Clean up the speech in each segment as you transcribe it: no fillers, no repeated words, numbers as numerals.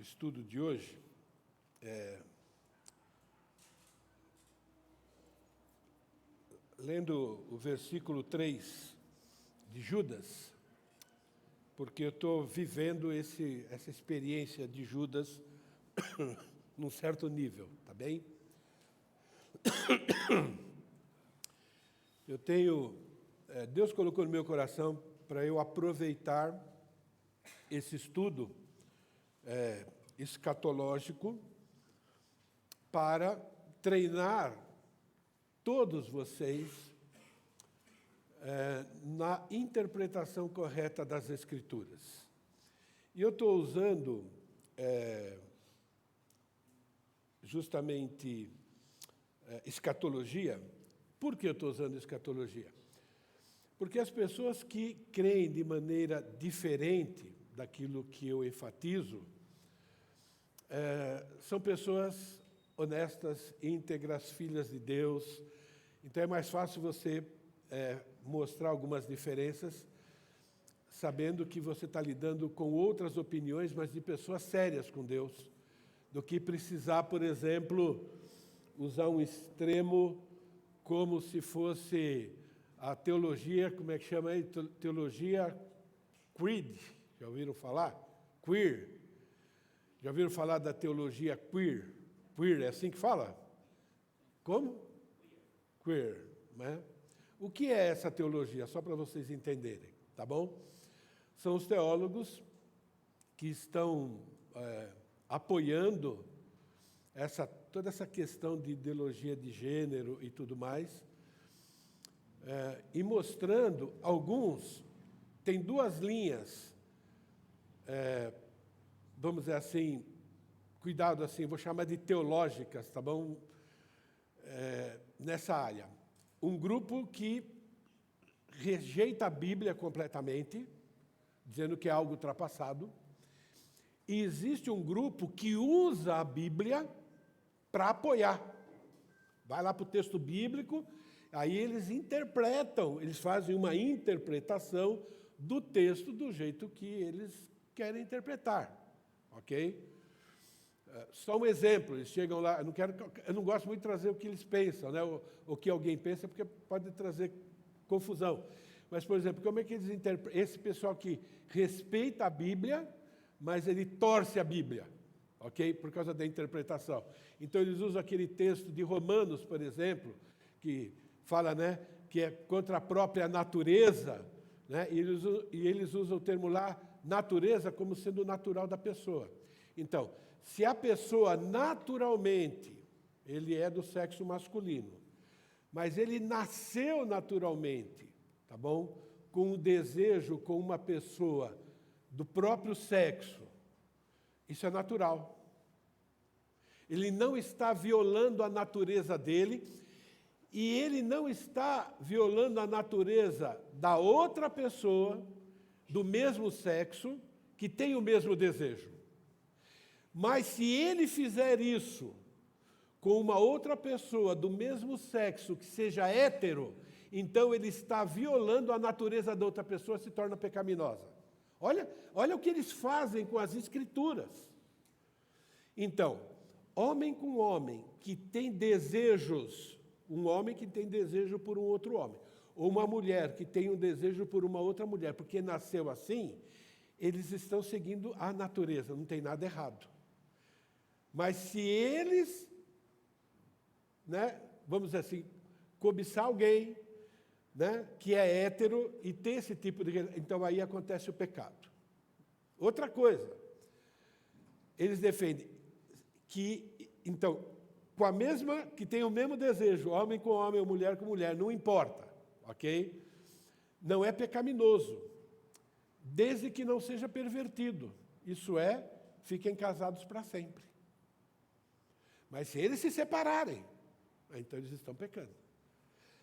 estudo de hoje, lendo o versículo 3 de Judas, porque eu estou vivendo essa experiência de Judas num certo nível, tá bem? Deus colocou no meu coração para eu aproveitar esse estudo escatológico para treinar todos vocês na interpretação correta das Escrituras. E eu estou usando justamente escatologia. Por que eu estou usando escatologia? Porque as pessoas que creem de maneira diferente daquilo que eu enfatizo são pessoas honestas, íntegras, filhas de Deus. Então é mais fácil você mostrar algumas diferenças, sabendo que você está lidando com outras opiniões, mas de pessoas sérias com Deus, do que precisar, por exemplo, usar um extremo como se fosse a teologia, como é que chama aí? Teologia creed, já ouviram falar? Queer. Já ouviram falar da teologia queer? Queer, é assim que fala? Como? Queer, né? O que é essa teologia? Só para vocês entenderem, tá bom? São os teólogos que estão apoiando toda essa questão de ideologia de gênero e tudo mais, e mostrando, alguns, tem duas linhas, vamos dizer assim, cuidado assim, vou chamar de teológicas, tá bom? Nessa área. Um grupo que rejeita a Bíblia completamente, dizendo que é algo ultrapassado, e existe um grupo que usa a Bíblia para apoiar. Vai lá para o texto bíblico, aí eles interpretam, eles fazem uma interpretação do texto do jeito que eles querem interpretar, ok? Só um exemplo, eles chegam lá, eu não gosto muito de trazer o que eles pensam, né? O que alguém pensa, porque pode trazer confusão. Mas, por exemplo, como é que eles interpretam? Esse pessoal que respeita a Bíblia, mas ele torce a Bíblia, ok? Por causa da interpretação. Então, eles usam aquele texto de Romanos, por exemplo, que fala, né, que é contra a própria natureza, né? E eles usam o termo lá, natureza, como sendo o natural da pessoa. Então, se a pessoa naturalmente, ele é do sexo masculino, mas ele nasceu naturalmente, tá bom? Com o desejo com uma pessoa do próprio sexo, isso é natural. Ele não está violando a natureza dele e ele não está violando a natureza da outra pessoa do mesmo sexo que tem o mesmo desejo. Mas se ele fizer isso com uma outra pessoa do mesmo sexo que seja hétero, então ele está violando a natureza da outra pessoa e se torna pecaminosa. Olha o que eles fazem com as Escrituras. Então, homem com homem que tem desejos, um homem que tem desejo por um outro homem, ou uma mulher que tem um desejo por uma outra mulher, porque nasceu assim, eles estão seguindo a natureza, não tem nada errado. Mas se eles, né, vamos dizer assim, cobiçar alguém, né, que é hétero e tem esse tipo de... Então, aí acontece o pecado. Outra coisa, eles defendem que, então, com a mesma, que tem o mesmo desejo, homem com homem ou mulher com mulher, não importa, ok? Não é pecaminoso, desde que não seja pervertido. Isso é, fiquem casados para sempre. Mas se eles se separarem, então eles estão pecando.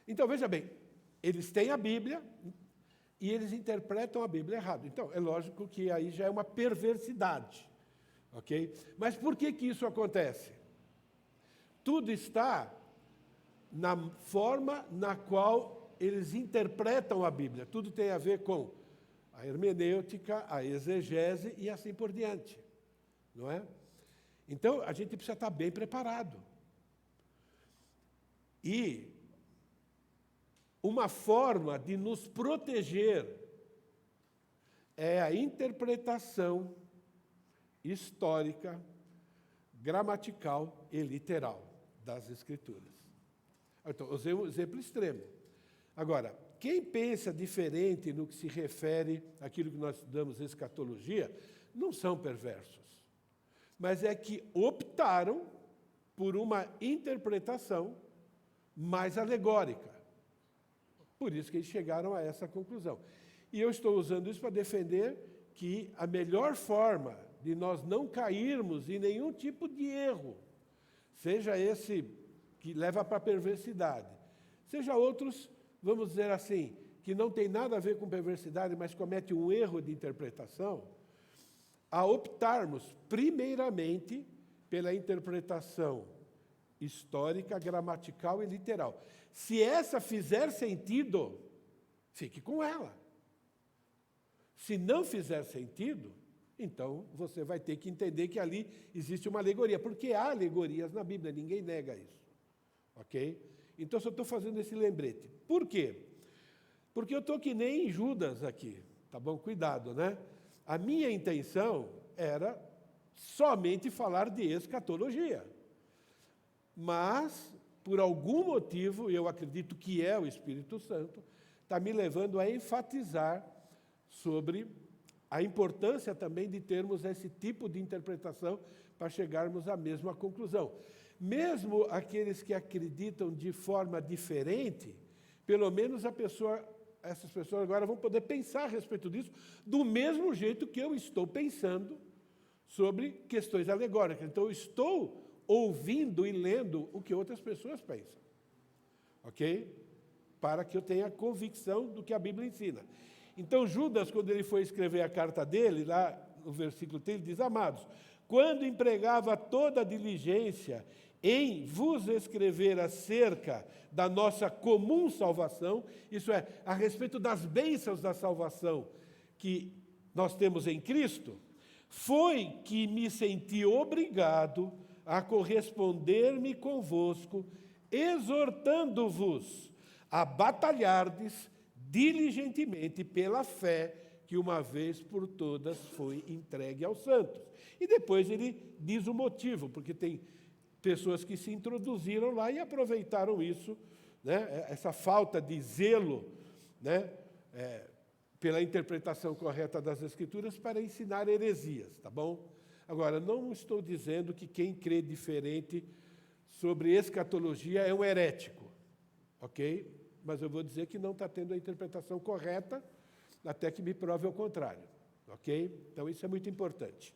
Então, veja bem, eles têm a Bíblia e eles interpretam a Bíblia errado. Então, é lógico que aí já é uma perversidade, ok? Mas por que isso acontece? Tudo está na forma na qual eles interpretam a Bíblia. Tudo tem a ver com a hermenêutica, a exegese e assim por diante, não é? Então, a gente precisa estar bem preparado. E uma forma de nos proteger é a interpretação histórica, gramatical e literal das Escrituras. Então, usei um exemplo extremo. Agora, quem pensa diferente no que se refere àquilo que nós estudamos escatologia, não são perversos, mas é que optaram por uma interpretação mais alegórica. Por isso que eles chegaram a essa conclusão. E eu estou usando isso para defender que a melhor forma de nós não cairmos em nenhum tipo de erro, seja esse que leva para a perversidade, seja outros, vamos dizer assim, que não tem nada a ver com perversidade, mas comete um erro de interpretação, a optarmos, primeiramente, pela interpretação histórica, gramatical e literal. Se essa fizer sentido, fique com ela. Se não fizer sentido, então você vai ter que entender que ali existe uma alegoria, porque há alegorias na Bíblia, ninguém nega isso. Ok? Então, só estou fazendo esse lembrete. Por quê? Porque eu estou que nem Judas aqui, tá bom? Cuidado, né? A minha intenção era somente falar de escatologia. Mas, por algum motivo, eu acredito que é o Espírito Santo, está me levando a enfatizar sobre a importância também de termos esse tipo de interpretação para chegarmos à mesma conclusão. Mesmo aqueles que acreditam de forma diferente, pelo menos essas pessoas agora vão poder pensar a respeito disso do mesmo jeito que eu estou pensando sobre questões alegóricas. Então, eu estou ouvindo e lendo o que outras pessoas pensam, ok? Para que eu tenha convicção do que a Bíblia ensina. Então, Judas, quando ele foi escrever a carta dele, lá no versículo 3, ele diz: amados, quando empregava toda a diligência em vos escrever acerca da nossa comum salvação, isso é, a respeito das bênçãos da salvação que nós temos em Cristo, foi que me senti obrigado a corresponder-me convosco, exortando-vos a batalhardes diligentemente pela fé que uma vez por todas foi entregue aos santos. E depois ele diz o motivo, porque tem pessoas que se introduziram lá e aproveitaram isso, né, essa falta de zelo, né, pela interpretação correta das Escrituras para ensinar heresias, tá bom? Agora, não estou dizendo que quem crê diferente sobre escatologia é um herético, ok? Mas eu vou dizer que não está tendo a interpretação correta, até que me prove o contrário, ok? Então, isso é muito importante.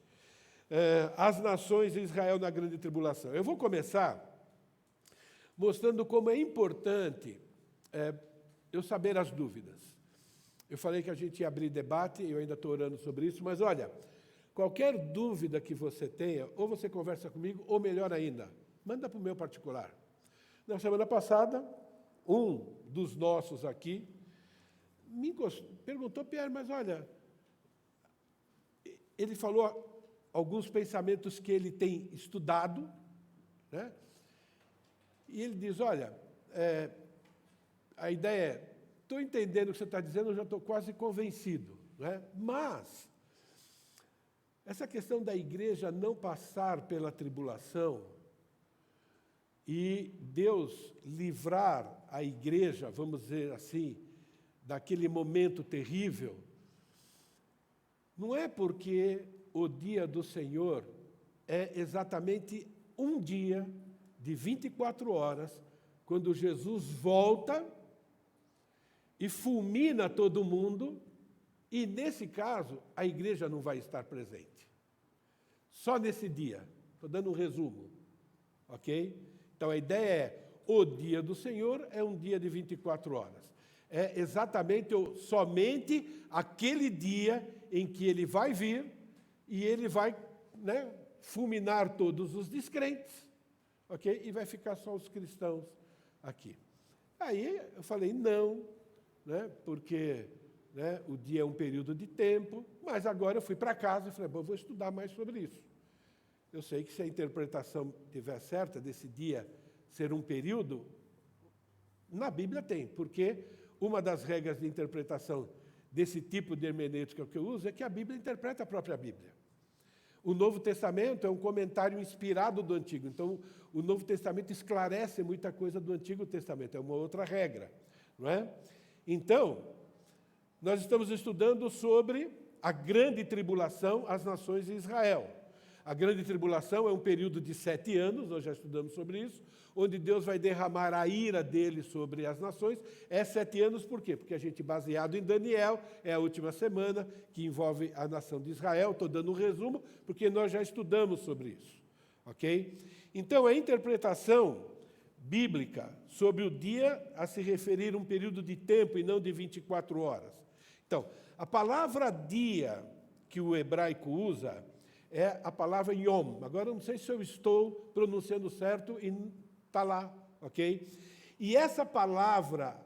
As nações de Israel na grande tribulação. Eu vou começar mostrando como é importante eu saber as dúvidas. Eu falei que a gente ia abrir debate, eu ainda estou orando sobre isso, mas olha, qualquer dúvida que você tenha, ou você conversa comigo, ou melhor ainda, manda para o meu particular. Na semana passada, um dos nossos aqui me perguntou: Pierre, mas olha, ele falou alguns pensamentos que ele tem estudado, né? E ele diz: olha, a ideia é, estou entendendo o que você está dizendo, eu já estou quase convencido, né? Mas essa questão da igreja não passar pela tribulação e Deus livrar a igreja, vamos dizer assim, daquele momento terrível, não é porque o dia do Senhor é exatamente um dia de 24 horas, quando Jesus volta e fulmina todo mundo, e, nesse caso, a igreja não vai estar presente. Só nesse dia. Estou dando um resumo, ok? Então, a ideia é, o dia do Senhor é um dia de 24 horas. É exatamente somente aquele dia em que Ele vai vir e Ele vai, né, fulminar todos os descrentes, ok? E vai ficar só os cristãos aqui. Aí eu falei, não, né, porque, né, o dia é um período de tempo, mas agora eu fui para casa e falei, bom, vou estudar mais sobre isso. Eu sei que se a interpretação estiver certa desse dia ser um período, na Bíblia tem, porque uma das regras de interpretação desse tipo de hermenêutica que eu uso é que a Bíblia interpreta a própria Bíblia. O Novo Testamento é um comentário inspirado do Antigo, então o Novo Testamento esclarece muita coisa do Antigo Testamento, é uma outra regra, não é? Então, nós estamos estudando sobre a grande tribulação às nações de Israel. A grande tribulação é um período de 7 anos, nós já estudamos sobre isso, onde Deus vai derramar a ira dele sobre as nações. É 7 anos por quê? Porque a gente, baseado em Daniel, é a última semana que envolve a nação de Israel. Estou dando um resumo, porque nós já estudamos sobre isso. Ok? Então, a interpretação bíblica sobre o dia a se referir a um período de tempo e não de 24 horas. Então, a palavra dia que o hebraico usa é a palavra Yom. Agora, eu não sei se eu estou pronunciando certo e está lá, ok? E essa palavra,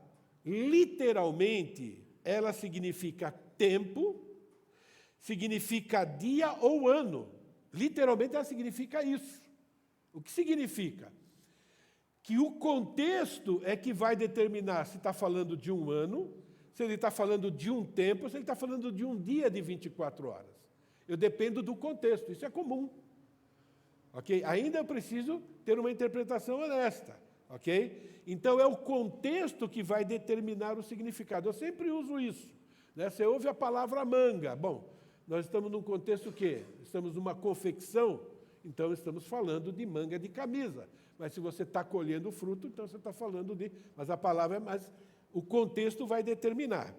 literalmente, ela significa tempo, significa dia ou ano. Literalmente, ela significa isso. O que significa? Que o contexto é que vai determinar se está falando de um ano, se ele está falando de um tempo, se ele está falando de um dia de 24 horas. Eu dependo do contexto, isso é comum. Ok? Ainda eu preciso ter uma interpretação honesta. Ok? Então, é o contexto que vai determinar o significado. Eu sempre uso isso. Né? Você ouve a palavra manga. Bom, nós estamos num contexto quê? Estamos numa confecção, então estamos falando de manga de camisa. Mas se você está colhendo fruto, então você está falando de... Mas a palavra é mais... O contexto vai determinar.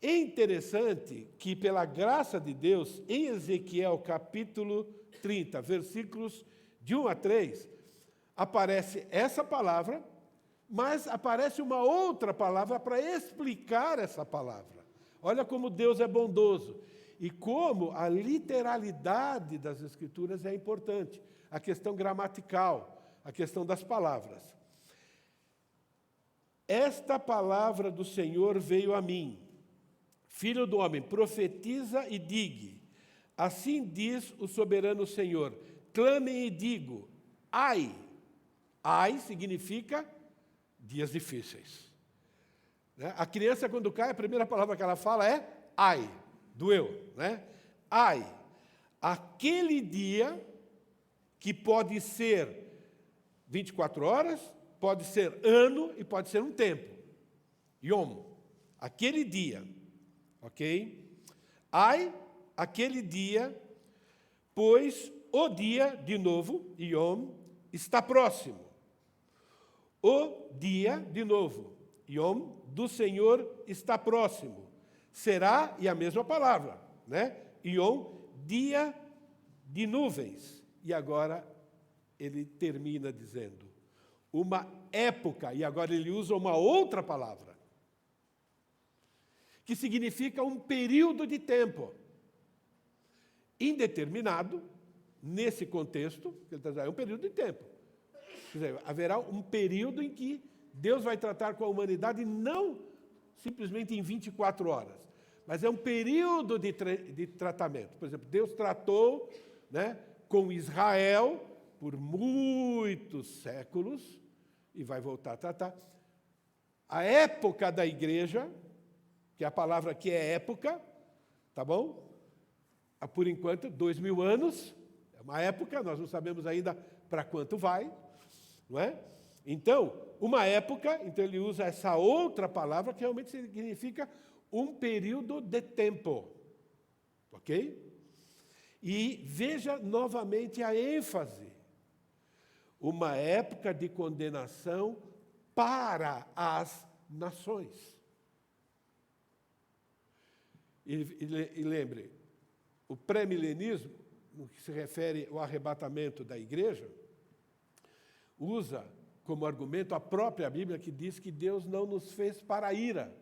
É interessante que, pela graça de Deus, em Ezequiel capítulo 30, versículos de 1 a 3, aparece essa palavra, mas aparece uma outra palavra para explicar essa palavra. Olha como Deus é bondoso e como a literalidade das Escrituras é importante, a questão gramatical, a questão das palavras. Esta palavra do Senhor veio a mim. Filho do homem, profetiza e digue. Assim diz o soberano Senhor. Clame e digo. Ai. Ai significa dias difíceis. Né? A criança, quando cai, a primeira palavra que ela fala é ai. Doeu. Né? Ai. Aquele dia que pode ser 24 horas, pode ser ano e pode ser um tempo. Yom. Aquele dia. Ok? Ai, aquele dia, pois o dia, de novo, Yom, está próximo. O dia, de novo, Yom, do Senhor está próximo. Será, e a mesma palavra, né? Yom, dia de nuvens. E agora ele termina dizendo, uma época, e agora ele usa uma outra palavra, que significa um período de tempo indeterminado, nesse contexto, é um período de tempo. Quer dizer, haverá um período em que Deus vai tratar com a humanidade não simplesmente em 24 horas, mas é um período de tratamento. Por exemplo, Deus tratou, né, com Israel por muitos séculos e vai voltar a tratar. A época da igreja, que a palavra aqui é época, tá bom? Por enquanto, 2000 anos, é uma época, nós não sabemos ainda para quanto vai, não é? Então, uma época, então ele usa essa outra palavra que realmente significa um período de tempo, ok? E veja novamente a ênfase, uma época de condenação para as nações. E lembre, o pré-milenismo, no que se refere ao arrebatamento da igreja, usa como argumento a própria Bíblia, que diz que Deus não nos fez para a ira,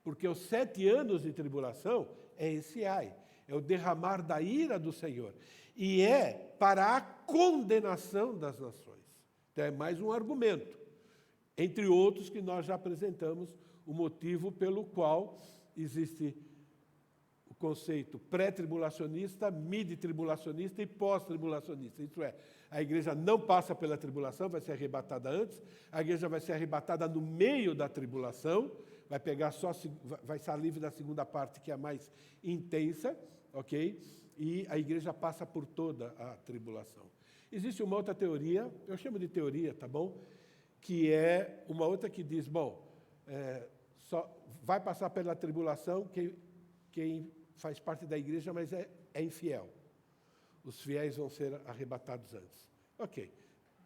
porque os 7 anos de tribulação é esse ai, é o derramar da ira do Senhor, e é para a condenação das nações. Então é mais um argumento, entre outros que nós já apresentamos, o motivo pelo qual existe o conceito pré-tribulacionista, mid-tribulacionista e pós-tribulacionista. Isso é, a igreja não passa pela tribulação, vai ser arrebatada antes, a igreja vai ser arrebatada no meio da tribulação, vai estar livre da segunda parte, que é a mais intensa, ok? E a igreja passa por toda a tribulação. Existe uma outra teoria, eu chamo de teoria, tá bom? Que é uma outra que diz, só vai passar pela tribulação quem faz parte da igreja, mas é infiel. Os fiéis vão ser arrebatados antes. Ok.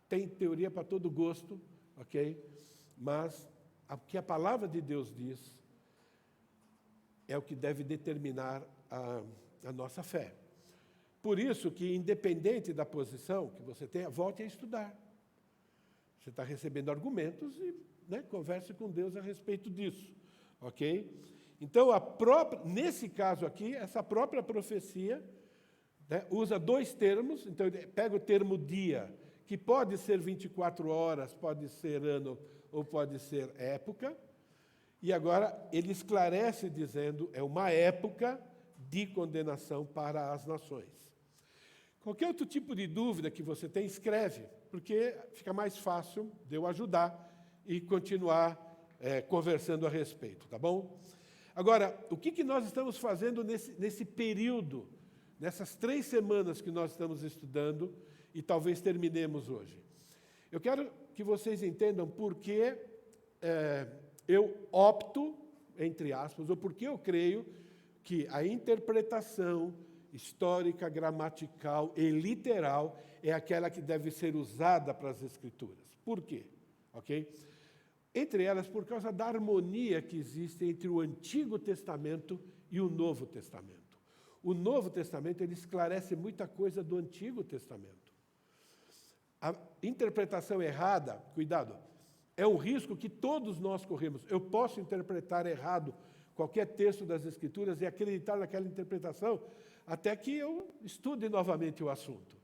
Tem teoria para todo gosto, ok? Mas o que a palavra de Deus diz é o que deve determinar a nossa fé. Por isso que, independente da posição que você tenha, volte a estudar. Você está recebendo argumentos e converse com Deus a respeito disso. Ok? Então, nesse caso aqui, essa própria profecia usa dois termos. Então, pega o termo dia, que pode ser 24 horas, pode ser ano ou pode ser época. E agora ele esclarece dizendo, é uma época de condenação para as nações. Qualquer outro tipo de dúvida que você tem, escreve, porque fica mais fácil de eu ajudar e continuar conversando a respeito, tá bom? Agora, o que nós estamos fazendo nesse período, nessas 3 semanas que nós estamos estudando, e talvez terminemos hoje? Eu quero que vocês entendam por que eu opto, entre aspas, ou por que eu creio que a interpretação histórica, gramatical e literal é aquela que deve ser usada para as Escrituras. Por quê? Ok? Entre elas, por causa da harmonia que existe entre o Antigo Testamento e o Novo Testamento. O Novo Testamento ele esclarece muita coisa do Antigo Testamento. A interpretação errada, cuidado, é um risco que todos nós corremos. Eu posso interpretar errado qualquer texto das Escrituras e acreditar naquela interpretação até que eu estude novamente o assunto.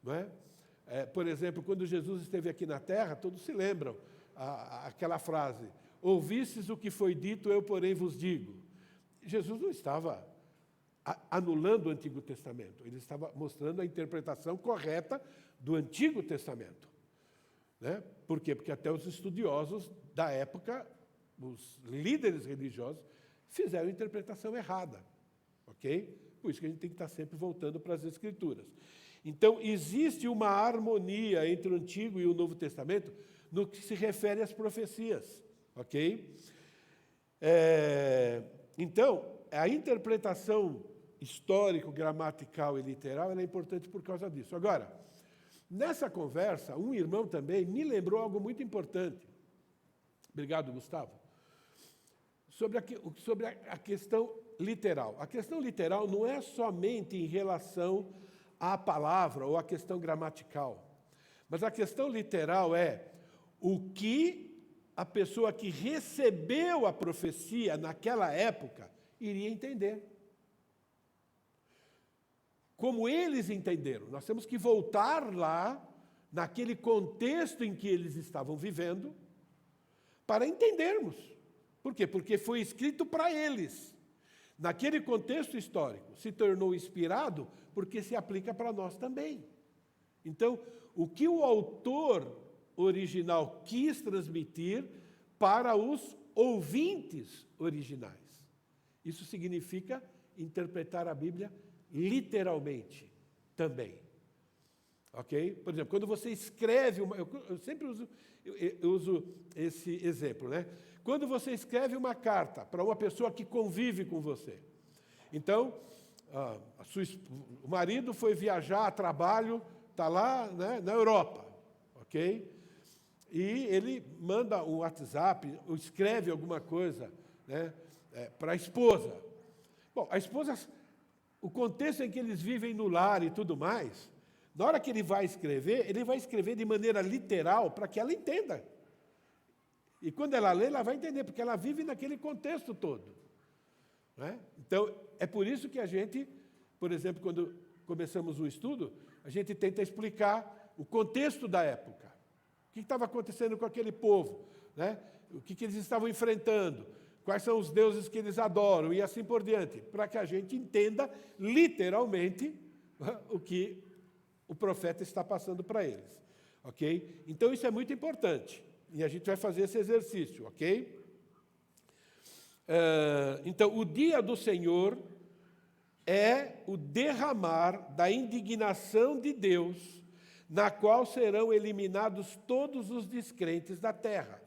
Não é? Por exemplo, quando Jesus esteve aqui na Terra, todos se lembram aquela frase, ouvistes o que foi dito, eu porém vos digo. Jesus não estava anulando o Antigo Testamento, ele estava mostrando a interpretação correta do Antigo Testamento. Né? Por quê? Porque até os estudiosos da época, os líderes religiosos, fizeram a interpretação errada. Ok? Por isso que a gente tem que estar sempre voltando para as Escrituras. Então, existe uma harmonia entre o Antigo e o Novo Testamento no que se refere às profecias. Ok? Então, a interpretação histórico, gramatical e literal ela é importante por causa disso. Agora, nessa conversa, um irmão também me lembrou algo muito importante. Obrigado, Gustavo. Sobre a questão literal. A questão literal não é somente em relação à palavra ou à questão gramatical, mas a questão literal é o que a pessoa que recebeu a profecia naquela época iria entender. Como eles entenderam. Nós temos que voltar lá, naquele contexto em que eles estavam vivendo, para entendermos. Por quê? Porque foi escrito para eles. Naquele contexto histórico, se tornou inspirado porque se aplica para nós também. Então, o que o autor original quis transmitir para os ouvintes originais. Isso significa interpretar a Bíblia literalmente também. Ok? Por exemplo, quando você escreve eu sempre uso esse exemplo, né? Quando você escreve uma carta para uma pessoa que convive com você. Então, o marido foi viajar a trabalho, está lá, né, na Europa, ok? E ele manda um WhatsApp, ou escreve alguma coisa, né, para a esposa. Bom, a esposa, o contexto em que eles vivem no lar e tudo mais, na hora que ele vai escrever de maneira literal para que ela entenda. E quando ela lê, ela vai entender, porque ela vive naquele contexto todo. Né? Então, é por isso que a gente, por exemplo, quando começamos o estudo, a gente tenta explicar o contexto da época. O que estava acontecendo com aquele povo, né? O que eles estavam enfrentando. quais são os deuses que eles adoram e assim por diante, para que a gente entenda literalmente o que o profeta está passando para eles, ok? Então isso é muito importante e a gente vai fazer esse exercício, ok? Então, o dia do Senhor é o derramar da indignação de Deus, na qual serão eliminados todos os descrentes da terra.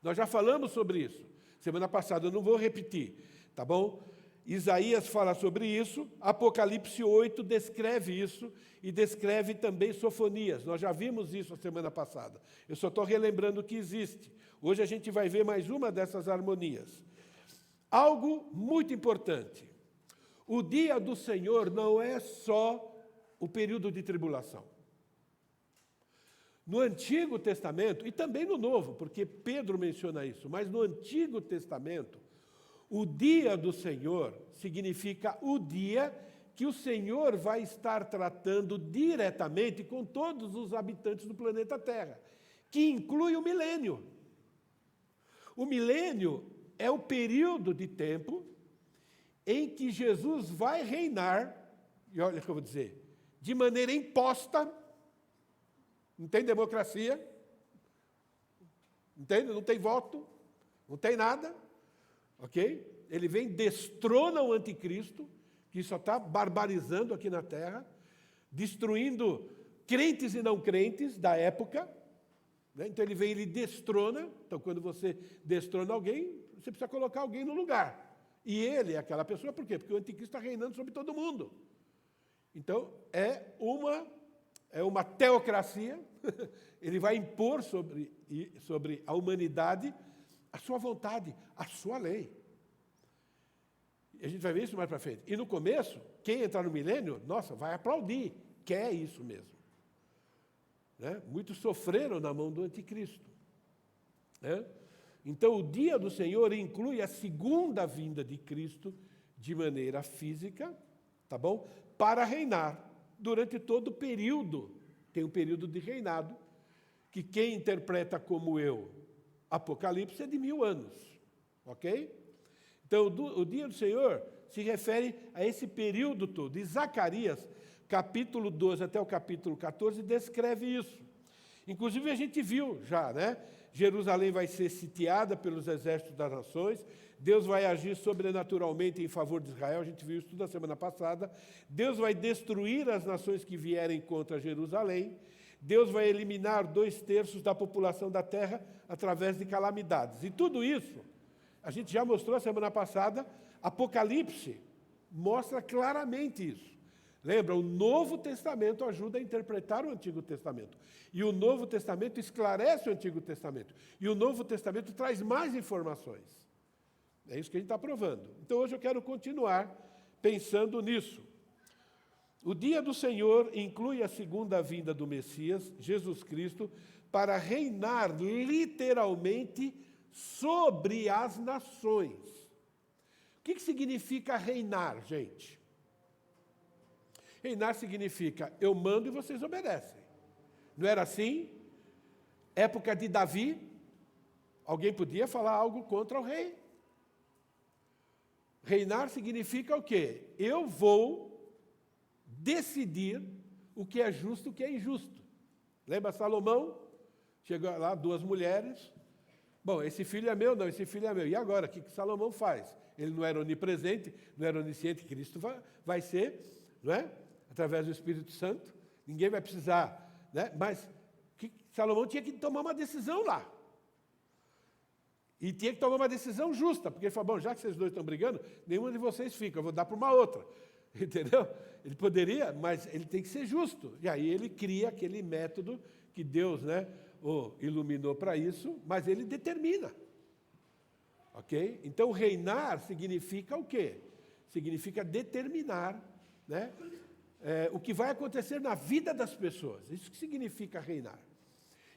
Nós já falamos sobre isso. Semana passada, eu não vou repetir, tá bom? Isaías fala sobre isso, Apocalipse 8 descreve isso, e descreve também Sofonias. Nós já vimos isso a semana passada. Eu só estou relembrando que existe. Hoje a gente vai ver mais uma dessas harmonias. Algo muito importante. O dia do Senhor não é só o período de tribulação. No Antigo Testamento, e também no Novo, porque Pedro menciona isso, mas no Antigo Testamento, o dia do Senhor significa o dia que o Senhor vai estar tratando diretamente com todos os habitantes do planeta Terra, que inclui o milênio. O milênio é o período de tempo em que Jesus vai reinar, e olha o que eu vou dizer, de maneira imposta. Não tem democracia, entende? Não tem voto, não tem nada, ok? Ele vem, destrona o anticristo, que só está barbarizando aqui na terra, destruindo crentes e não crentes da época, né? Então ele vem e ele destrona. Então quando você destrona alguém, você precisa colocar alguém no lugar. E ele é aquela pessoa, por quê? Porque o anticristo está reinando sobre todo mundo. Então é uma teocracia, ele vai impor sobre a humanidade a sua vontade, a sua lei. E a gente vai ver isso mais para frente. E no começo, quem entrar no milênio, nossa, vai aplaudir, quer isso mesmo. Né? Muitos sofreram na mão do anticristo. Né? Então, o dia do Senhor inclui a segunda vinda de Cristo de maneira física, tá bom? Para reinar durante todo o período. Tem um período de reinado, que quem interpreta como eu, Apocalipse, é de 1000 anos, ok? Então, o dia do Senhor se refere a esse período todo. E Zacarias, capítulo 12 até o capítulo 14, descreve isso. Inclusive, a gente viu já, né? Jerusalém vai ser sitiada pelos exércitos das nações, Deus vai agir sobrenaturalmente em favor de Israel, a gente viu isso tudo na semana passada. Deus vai destruir as nações que vierem contra Jerusalém. Deus vai eliminar 2/3 da população da terra através de calamidades. E tudo isso, a gente já mostrou a semana passada, Apocalipse mostra claramente isso. Lembra, o Novo Testamento ajuda a interpretar o Antigo Testamento. E o Novo Testamento esclarece o Antigo Testamento. E o Novo Testamento traz mais informações. É isso que a gente está provando. Então, hoje eu quero continuar pensando nisso. O dia do Senhor inclui a segunda vinda do Messias, Jesus Cristo, para reinar literalmente sobre as nações. O que significa reinar, gente? Reinar significa, eu mando e vocês obedecem. Não era assim? Época de Davi, alguém podia falar algo contra o rei. Reinar significa o quê? Eu vou decidir o que é justo e o que é injusto. Lembra Salomão? Chegou lá 2 mulheres. Bom, esse filho é meu? Não, esse filho é meu. E agora, o que Salomão faz? Ele não era onipresente, não era onisciente, Cristo vai ser, não é? Através do Espírito Santo. Ninguém vai precisar, né? Mas Salomão tinha que tomar uma decisão lá. E tinha que tomar uma decisão justa, porque ele falou, bom, já que vocês dois estão brigando, nenhuma de vocês fica, eu vou dar para uma outra. Entendeu? Ele poderia, mas ele tem que ser justo. E aí ele cria aquele método que Deus, né, o iluminou para isso, mas ele determina. Ok? Então, reinar significa o quê? Significa determinar, né, o que vai acontecer na vida das pessoas. Isso que significa reinar.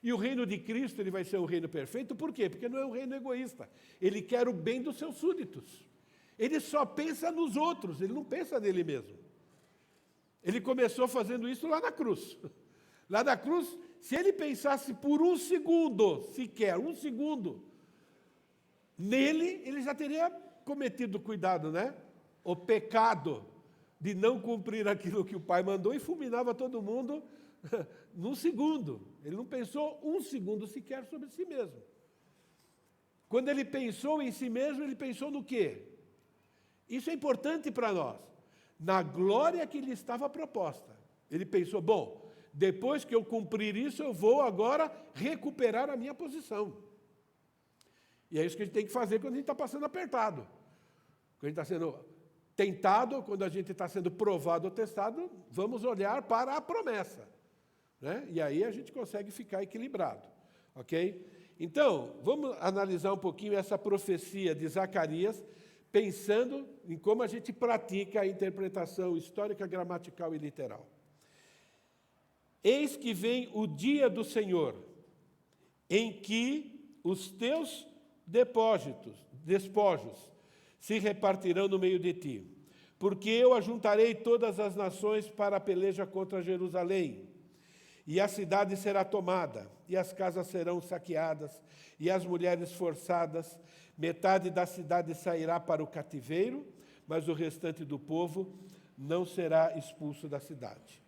E o reino de Cristo, ele vai ser um reino perfeito, por quê? Porque não é um reino egoísta. Ele quer o bem dos seus súditos. Ele só pensa nos outros, ele não pensa nele mesmo. Ele começou fazendo isso lá na cruz. Lá na cruz, se ele pensasse por 1 segundo, sequer 1 segundo, nele ele já teria cometido, cuidado, né? O pecado de não cumprir aquilo que o pai mandou e fulminava todo mundo num segundo. Ele não pensou um segundo sequer sobre si mesmo. Quando ele pensou em si mesmo, ele pensou no quê? Isso é importante para nós. Na glória que lhe estava proposta. Ele pensou, bom, depois que eu cumprir isso, eu vou agora recuperar a minha posição. E é isso que a gente tem que fazer quando a gente está passando apertado. Quando a gente está sendo tentado, quando a gente está sendo provado ou testado, vamos olhar para a promessa. Né? E aí a gente consegue ficar equilibrado. Ok? Então, vamos analisar um pouquinho essa profecia de Zacarias, pensando em como a gente pratica a interpretação histórica, gramatical e literal. Eis que vem o dia do Senhor, em que os teus despojos se repartirão no meio de ti, porque eu ajuntarei todas as nações para a peleja contra Jerusalém, e a cidade será tomada, e as casas serão saqueadas, e as mulheres forçadas. Metade da cidade sairá para o cativeiro, mas o restante do povo não será expulso da cidade.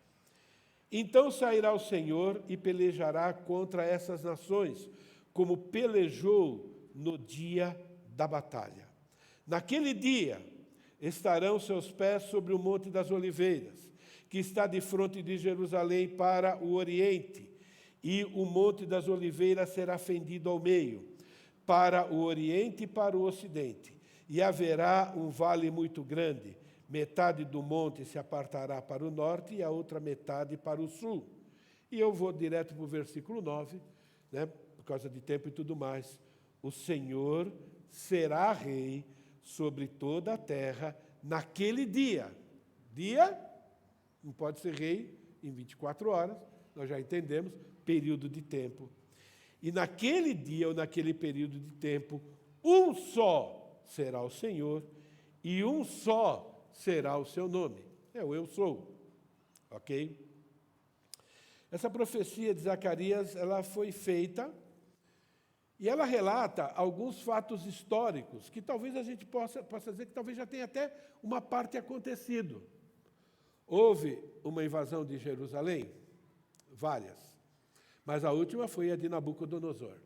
Então sairá o Senhor e pelejará contra essas nações, como pelejou no dia da batalha. Naquele dia estarão seus pés sobre o Monte das Oliveiras, que está de fronte de Jerusalém para o oriente, e o Monte das Oliveiras será fendido ao meio, para o oriente e para o ocidente, e haverá um vale muito grande. Metade do monte se apartará para o norte e a outra metade para o sul. E eu vou direto para o versículo 9, né, por causa de tempo e tudo mais. O Senhor será rei sobre toda a terra naquele dia. Dia não pode ser rei em 24 horas, nós já entendemos, período de tempo. E naquele dia ou naquele período de tempo, um só será o Senhor e um só será o seu nome. É o eu sou. Ok? Essa profecia de Zacarias, ela foi feita e ela relata alguns fatos históricos que talvez a gente possa dizer que talvez já tenha até uma parte acontecido. Houve uma invasão de Jerusalém? Várias. Mas a última foi a de Nabucodonosor.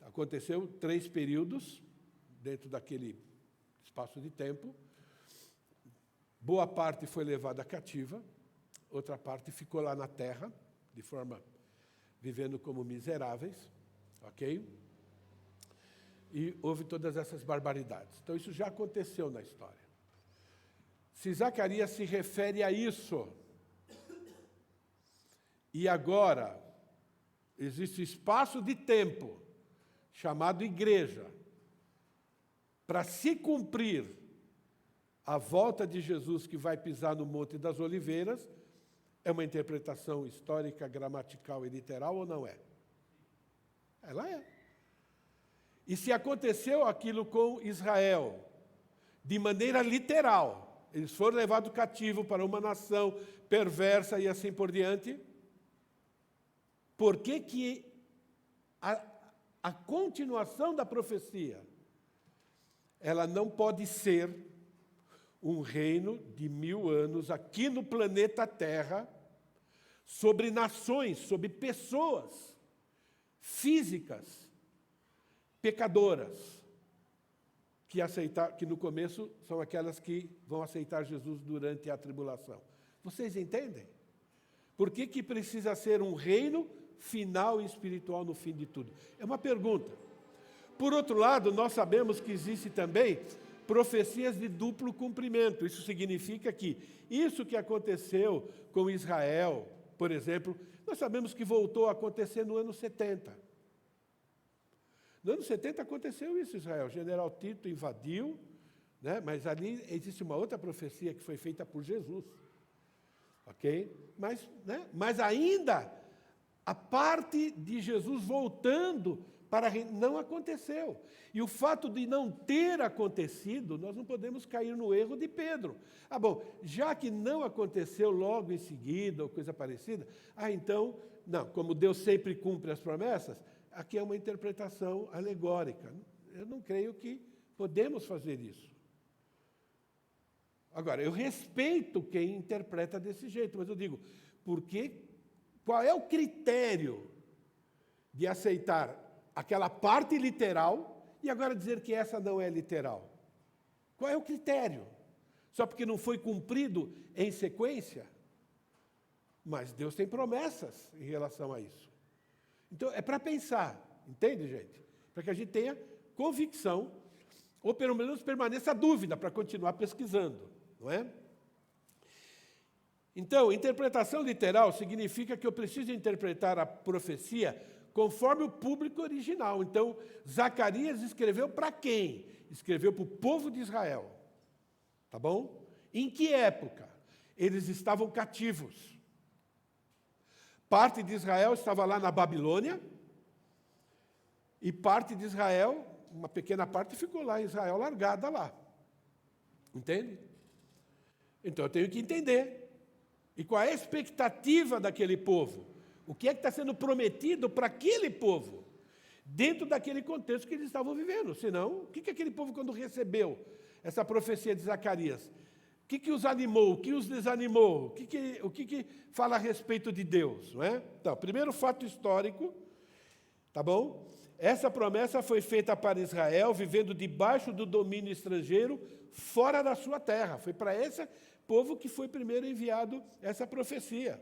Aconteceu 3 períodos dentro daquele espaço de tempo. Boa parte foi levada cativa, outra parte ficou lá na terra, de forma vivendo como miseráveis, ok? E houve todas essas barbaridades. Então isso já aconteceu na história. Se Zacarias se refere a isso, e agora existe espaço de tempo, chamado igreja, para se cumprir a volta de Jesus que vai pisar no Monte das Oliveiras, é uma interpretação histórica, gramatical e literal ou não é? Ela é. E se aconteceu aquilo com Israel, de maneira literal, eles foram levados cativo para uma nação perversa e assim por diante, por que a continuação da profecia, ela não pode ser um reino de 1000 anos aqui no planeta Terra, sobre nações, sobre pessoas físicas, pecadoras, que no começo são aquelas que vão aceitar Jesus durante a tribulação. Vocês entendem? Por que precisa ser um reino final e espiritual no fim de tudo? É uma pergunta. Por outro lado, nós sabemos que existe também profecias de duplo cumprimento. Isso significa que isso que aconteceu com Israel, por exemplo, nós sabemos que voltou a acontecer no ano 70. No ano 70 aconteceu isso, Israel. O general Tito invadiu, né? Mas ali existe uma outra profecia que foi feita por Jesus. Ok? Mas ainda a parte de Jesus voltando para não aconteceu. E o fato de não ter acontecido, nós não podemos cair no erro de Pedro. Bom, já que não aconteceu logo em seguida ou coisa parecida, então, não, como Deus sempre cumpre as promessas, aqui é uma interpretação alegórica. Eu não creio que podemos fazer isso. Agora, eu respeito quem interpreta desse jeito, mas eu digo, qual é o critério de aceitar aquela parte literal e agora dizer que essa não é literal? Qual é o critério? Só porque não foi cumprido em sequência? Mas Deus tem promessas em relação a isso. Então, é para pensar, entende, gente? Para que a gente tenha convicção, ou pelo menos permaneça a dúvida para continuar pesquisando, não é? Então, interpretação literal significa que eu preciso interpretar a profecia conforme o público original. Então, Zacarias escreveu para quem? Escreveu para o povo de Israel. Tá bom? Em que época? Eles estavam cativos. Parte de Israel estava lá na Babilônia, e parte de Israel, uma pequena parte, ficou lá em Israel, largada lá. Entende? Então eu tenho que entender. E qual é a expectativa daquele povo? O que é que está sendo prometido para aquele povo? Dentro daquele contexto que eles estavam vivendo. Senão, o que aquele povo, quando recebeu essa profecia de Zacarias, o que os animou, o que os desanimou, o que fala a respeito de Deus, não é? Então, primeiro fato histórico, tá bom? Essa promessa foi feita para Israel, vivendo debaixo do domínio estrangeiro, fora da sua terra. Foi para esse povo que foi primeiro enviado essa profecia.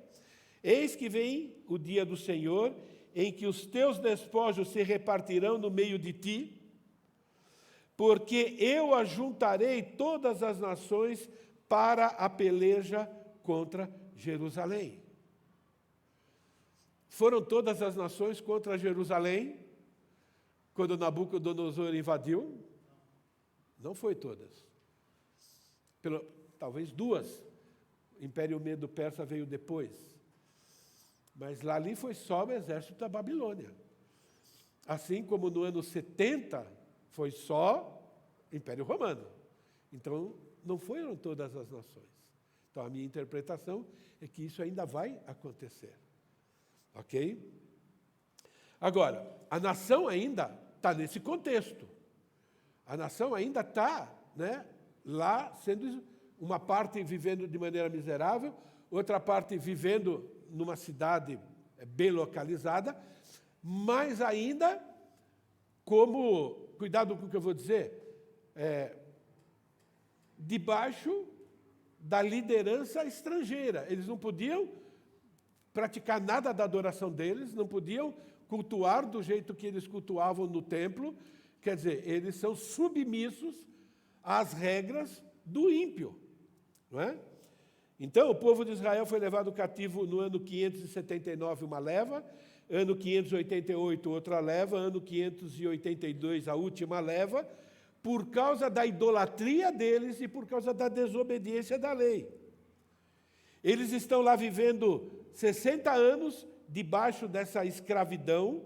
Eis que vem o dia do Senhor, em que os teus despojos se repartirão no meio de ti, porque eu ajuntarei todas as nações para a peleja contra Jerusalém. Foram todas as nações contra Jerusalém quando Nabucodonosor invadiu? Não foi todas. Talvez duas. O Império Medo-Persa veio depois. Mas lá ali foi só o exército da Babilônia. Assim como no ano 70 foi só o Império Romano. Então, não foram todas as nações. Então, a minha interpretação é que isso ainda vai acontecer. Ok? Agora, a nação ainda está nesse contexto. A nação ainda está, né, lá, sendo uma parte vivendo de maneira miserável, outra parte vivendo numa cidade bem localizada, mas ainda como, cuidado com o que eu vou dizer, debaixo da liderança estrangeira. Eles não podiam praticar nada da adoração deles, não podiam cultuar do jeito que eles cultuavam no templo. Quer dizer, eles são submissos às regras do ímpio, não é? Então, o povo de Israel foi levado cativo no ano 579, uma leva, ano 588, outra leva, ano 582, a última leva, por causa da idolatria deles e por causa da desobediência da lei. Eles estão lá vivendo 60 anos debaixo dessa escravidão.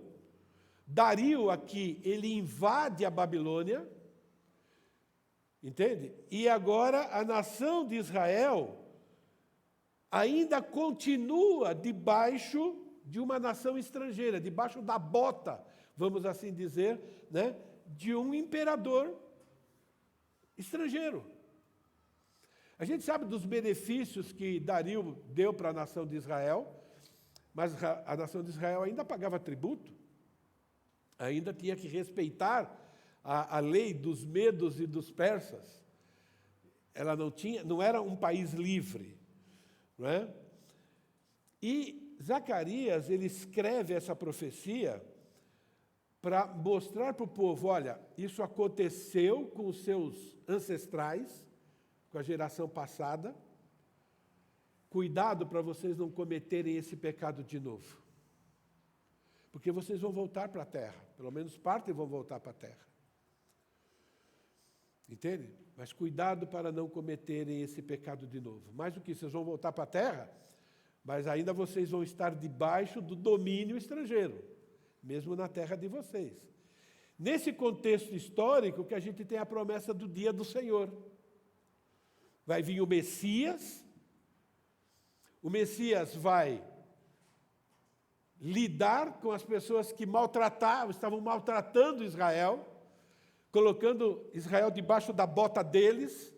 Dario aqui, ele invade a Babilônia, entende? E agora a nação de Israel ainda continua debaixo de uma nação estrangeira, debaixo da bota, vamos assim dizer, né, de um imperador estrangeiro. A gente sabe dos benefícios que Dario deu para a nação de Israel, mas a nação de Israel ainda pagava tributo, ainda tinha que respeitar a lei dos medos e dos persas. Ela não era um país livre, não é? E Zacarias, ele escreve essa profecia para mostrar para o povo, olha, isso aconteceu com os seus ancestrais, com a geração passada, cuidado para vocês não cometerem esse pecado de novo. Porque vocês vão voltar para a terra, pelo menos parte vão voltar para a terra. Entende? Mas cuidado para não cometerem esse pecado de novo. Mais do que isso, vocês vão voltar para a terra, mas ainda vocês vão estar debaixo do domínio estrangeiro, mesmo na terra de vocês. Nesse contexto histórico que a gente tem a promessa do dia do Senhor. Vai vir o Messias vai lidar com as pessoas que estavam maltratando Israel, colocando Israel debaixo da bota deles,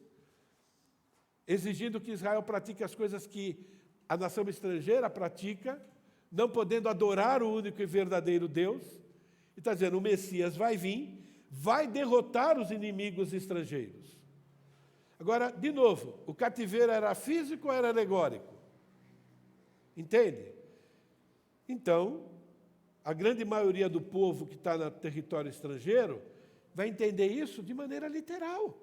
exigindo que Israel pratique as coisas que a nação estrangeira pratica, não podendo adorar o único e verdadeiro Deus. E está dizendo, o Messias vai vir, vai derrotar os inimigos estrangeiros. Agora, de novo, o cativeiro era físico ou era alegórico? Entende? Então, a grande maioria do povo que está no território estrangeiro vai entender isso de maneira literal.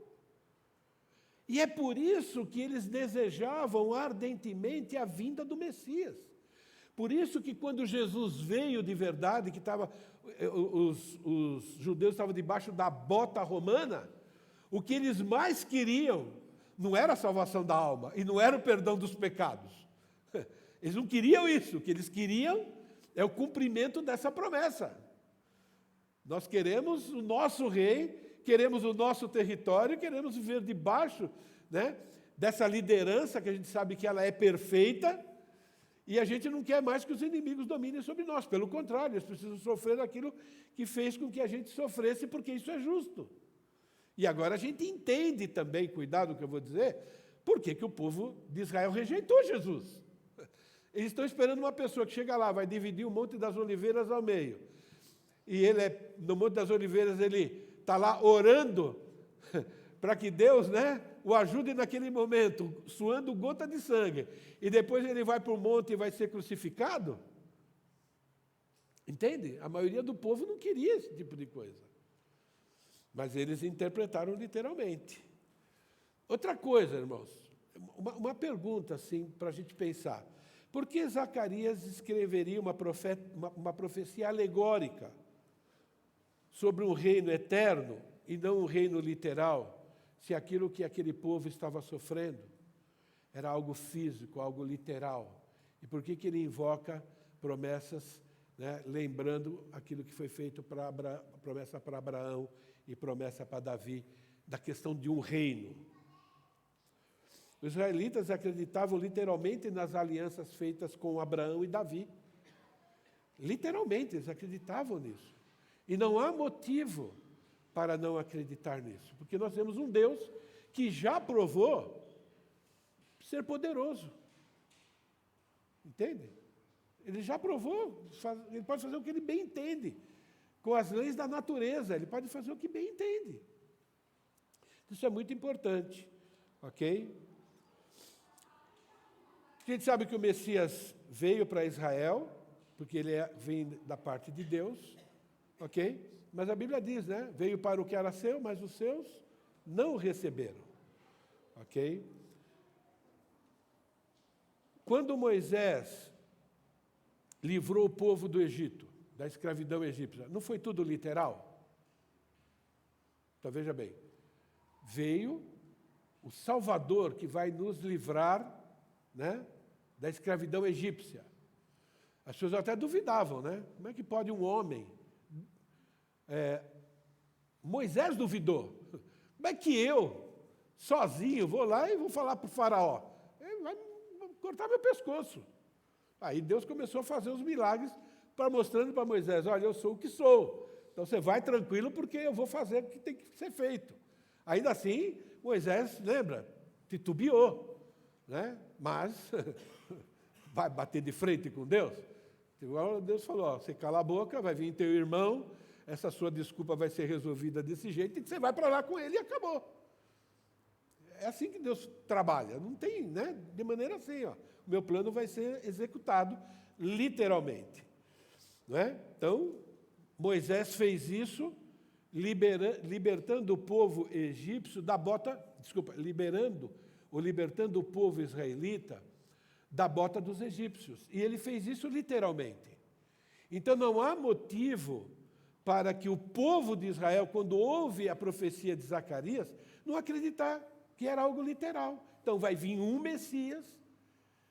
E é por isso que eles desejavam ardentemente a vinda do Messias. Por isso que quando Jesus veio de verdade, que os judeus estavam debaixo da bota romana, o que eles mais queriam não era a salvação da alma e não era o perdão dos pecados. Eles não queriam isso, o que eles queriam é o cumprimento dessa promessa. Nós queremos o nosso rei, queremos o nosso território, queremos viver debaixo, né, dessa liderança que a gente sabe que ela é perfeita, e a gente não quer mais que os inimigos dominem sobre nós. Pelo contrário, eles precisam sofrer aquilo que fez com que a gente sofresse, porque isso é justo. E agora a gente entende também, cuidado que eu vou dizer, por que o povo de Israel rejeitou Jesus. Eles estão esperando uma pessoa que chega lá, vai dividir o Monte das Oliveiras ao meio. E no Monte das Oliveiras, ele está lá orando para que Deus, né, o ajude naquele momento, suando gota de sangue. E depois ele vai para o monte e vai ser crucificado. Entende? A maioria do povo não queria esse tipo de coisa. Mas eles interpretaram literalmente. Outra coisa, irmãos, uma pergunta assim para a gente pensar. Por que Zacarias escreveria uma profecia alegórica sobre um reino eterno e não um reino literal, se aquilo que aquele povo estava sofrendo era algo físico, algo literal? E por que ele invoca promessas, né, lembrando aquilo que foi feito promessa para Abraão e promessa para Davi, da questão de um reino? Os israelitas acreditavam literalmente nas alianças feitas com Abraão e Davi. Literalmente, eles acreditavam nisso. E não há motivo para não acreditar nisso, porque nós temos um Deus que já provou ser poderoso. Entende? Ele já provou, ele pode fazer o que ele bem entende. Com as leis da natureza, ele pode fazer o que bem entende. Isso é muito importante, ok? A gente sabe que o Messias veio para Israel, porque ele vem da parte de Deus, ok? Mas a Bíblia diz, né? Veio para o que era seu, mas os seus não o receberam, ok? Quando Moisés livrou o povo do Egito, da escravidão egípcia, não foi tudo literal? Então veja bem, veio o Salvador que vai nos livrar, né, da escravidão egípcia. As pessoas até duvidavam, né? Como é que pode um homem... Moisés duvidou. Como é que eu, sozinho, vou lá e vou falar para o faraó? Ele vai cortar meu pescoço. Aí Deus começou a fazer os milagres, mostrando para Moisés, olha, eu sou o que sou. Então você vai tranquilo, porque eu vou fazer o que tem que ser feito. Ainda assim, Moisés, lembra, titubeou, né? Mas vai bater de frente com Deus? Igual Deus falou, ó, você cala a boca, vai vir teu irmão, essa sua desculpa vai ser resolvida desse jeito, e você vai para lá com ele e acabou. É assim que Deus trabalha, não tem, né? De maneira assim, ó, o meu plano vai ser executado literalmente. Não é? Então, Moisés fez isso, libertando o povo egípcio da bota, libertando o povo israelita da bota dos egípcios. E ele fez isso literalmente. Então não há motivo para que o povo de Israel, quando ouve a profecia de Zacarias, não acreditar que era algo literal. Então vai vir um Messias,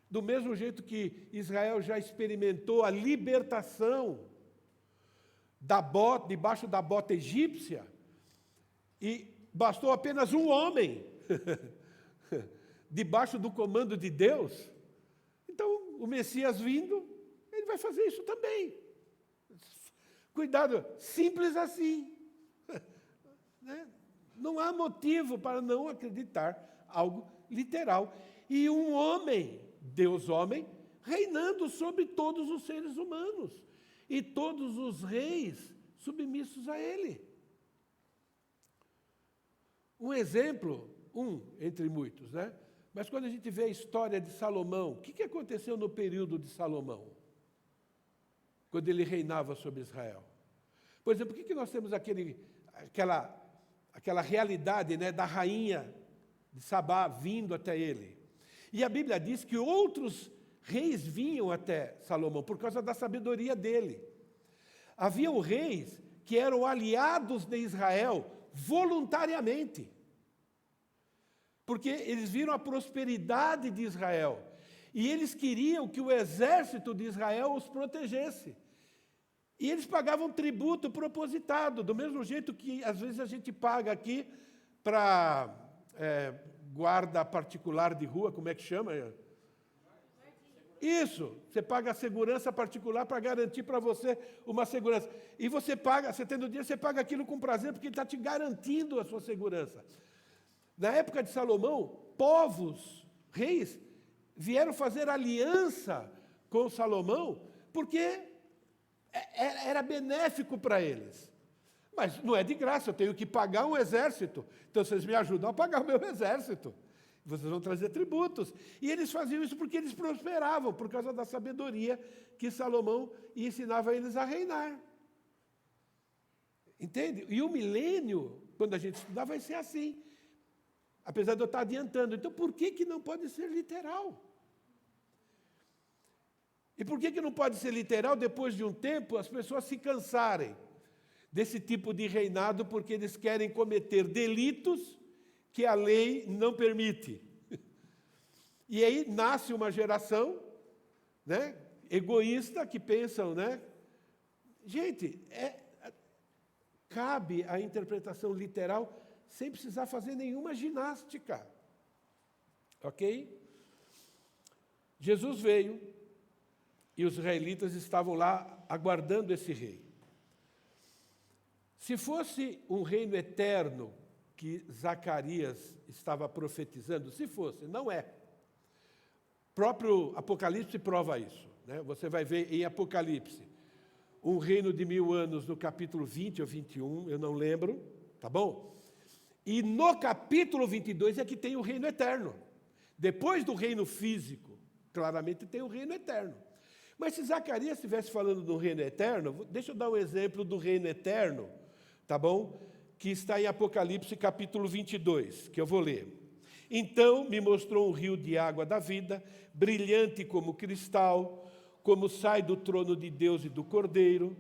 do mesmo jeito que Israel já experimentou a libertação debaixo da bota egípcia, e bastou apenas um homem debaixo do comando de Deus. Então, o Messias vindo, ele vai fazer isso também. Cuidado, simples assim. Né? Não há motivo para não acreditar algo literal. E um homem, Deus homem, reinando sobre todos os seres humanos. E todos os reis submissos a ele. Um exemplo, entre muitos, né? Mas quando a gente vê a história de Salomão, o que aconteceu no período de Salomão? Quando ele reinava sobre Israel. Por exemplo, por que nós temos aquela realidade, né, da rainha de Sabá vindo até ele? E a Bíblia diz que outros reis vinham até Salomão por causa da sabedoria dele. Haviam reis que eram aliados de Israel voluntariamente, porque eles viram a prosperidade de Israel e eles queriam que o exército de Israel os protegesse. E eles pagavam tributo propositado, do mesmo jeito que às vezes a gente paga aqui para guarda particular de rua, como é que chama? Isso, você paga a segurança particular para garantir para você uma segurança. E você paga, você tendo dinheiro, você paga aquilo com prazer, porque ele está te garantindo a sua segurança. Na época de Salomão, povos, reis, vieram fazer aliança com Salomão, porque era benéfico para eles. Mas não é de graça, eu tenho que pagar um exército. Então, vocês me ajudam a pagar o meu exército. Vocês vão trazer tributos. E eles faziam isso porque eles prosperavam, por causa da sabedoria que Salomão ensinava eles a reinar. Entende? E o milênio, quando a gente estudar, vai ser assim. Apesar de eu estar adiantando. Então, por que não pode ser literal? E por que não pode ser literal? Depois de um tempo, as pessoas se cansarem desse tipo de reinado, porque eles querem cometer delitos que a lei não permite. E aí nasce uma geração, né, egoísta, que pensam, né? Gente, cabe a interpretação literal sem precisar fazer nenhuma ginástica. Ok? Jesus veio e os israelitas estavam lá aguardando esse rei. Se fosse um reino eterno que Zacarias estava profetizando, se fosse, não é. O próprio Apocalipse prova isso, né? Você vai ver em Apocalipse um reino de 1000 anos no capítulo 20 ou 21, eu não lembro, tá bom? E no capítulo 22 é que tem o reino eterno. Depois do reino físico, claramente tem o reino eterno. Mas se Zacarias estivesse falando do reino eterno, deixa eu dar um exemplo do reino eterno, tá bom? Que está em Apocalipse capítulo 22, que eu vou ler. Então me mostrou um rio de água da vida, brilhante como cristal, como sai do trono de Deus e do Cordeiro.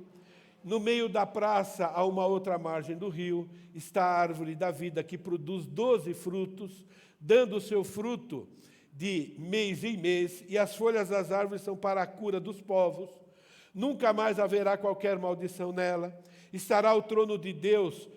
No meio da praça, a uma outra margem do rio, está a árvore da vida, que produz 12 frutos, dando o seu fruto de mês em mês, e as folhas das árvores são para a cura dos povos. Nunca mais haverá qualquer maldição nela. Estará o trono de Deus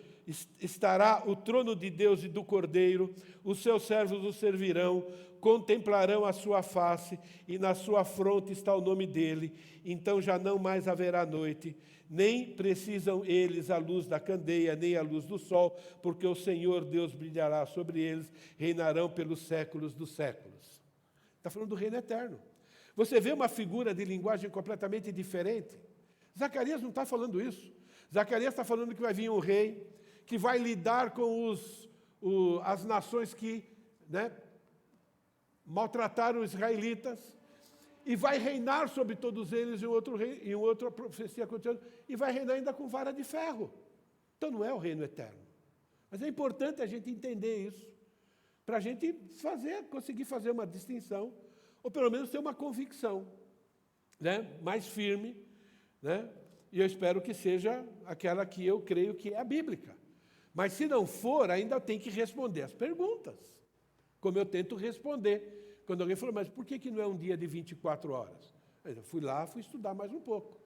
e do Cordeiro, os seus servos o servirão, contemplarão a sua face, e na sua fronte está o nome dele. Então já não mais haverá noite, nem precisam eles a luz da candeia, nem a luz do sol, porque o Senhor Deus brilhará sobre eles, reinarão pelos séculos dos séculos. Está falando do reino eterno. Você vê uma figura de linguagem completamente diferente. Zacarias não está falando isso. Zacarias está falando que vai vir um rei que vai lidar com as nações que, né, maltrataram os israelitas, e vai reinar sobre todos eles em outra profecia acontecendo, e vai reinar ainda com vara de ferro. Então não é o reino eterno. Mas é importante a gente entender isso, para a gente conseguir fazer uma distinção, ou pelo menos ter uma convicção, né, mais firme, né, e eu espero que seja aquela que eu creio que é a bíblica. Mas se não for, ainda tem que responder as perguntas, como eu tento responder. Quando alguém falou, mas por que não é um dia de 24 horas? Eu fui estudar mais um pouco.